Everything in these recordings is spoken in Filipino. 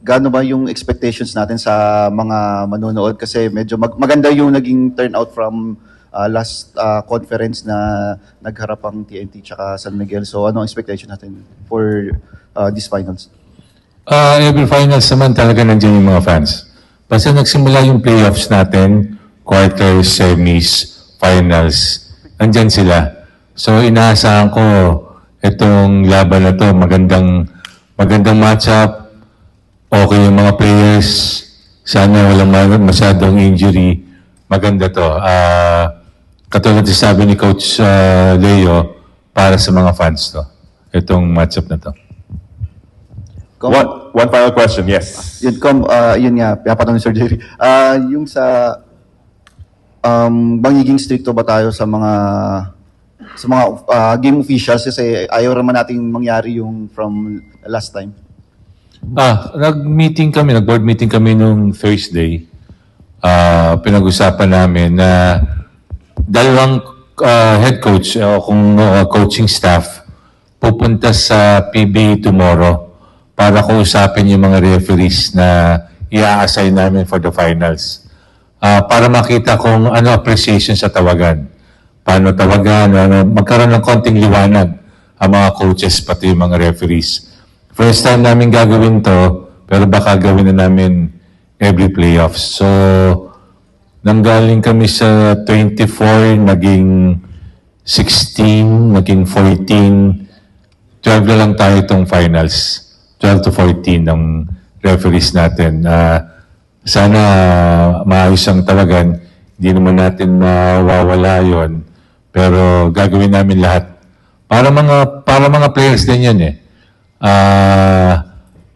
Gaano ba yung expectations natin sa mga manonood? Kasi medyo maganda yung naging turnout from last conference na nagharap ang TNT tsaka San Miguel. So ano ang expectation natin for these finals? Every finals naman talaga nandiyan yung mga fans. Basta nagsimula yung playoffs natin, quarters, semis, finals, nandiyan sila. So inaasahan ko itong laban na to, magandang matchup. Okay yung mga players, sana walang masyadong injury. Maganda to. Katulad na sabi ni Coach Leo, para sa mga fans to. Itong matchup na to. One final question, yes. Yun nga, pinapatanong ni Sir Jerry. Yung sa magiging stricto ba tayo sa mga game officials kasi ayaw naman nating mangyari yung from last time. Nag-board meeting kami nung Thursday. Pinag-usapan namin na dalawang head coach o coaching staff pupunta sa PBA tomorrow para kausapin yung mga referees na i-assign namin for the finals. Para makita kung ano appreciation sa tawagan. Paano tawagan, magkaroon ng konting liwanag ang mga coaches pati yung mga referees. First time namin gagawin to, pero baka gawin na namin every playoffs. So, nanggaling kami sa 24, naging 16, naging 14, 12 na lang tayo itong finals. 12 to 14 ng referees natin. Sana maayos ang tawagan. Hindi naman natin mawawala yon. Pero gagawin namin lahat. Para mga players din yan eh.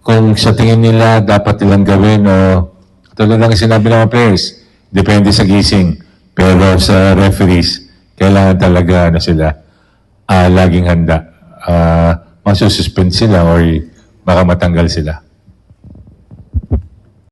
Kung sa tingin nila dapat nilang gawin o tulad lang sinabi ng mga players, depende sa gising. Pero sa referees, kailangan talaga sila laging handa. Masususpend sila or baka matanggal sila.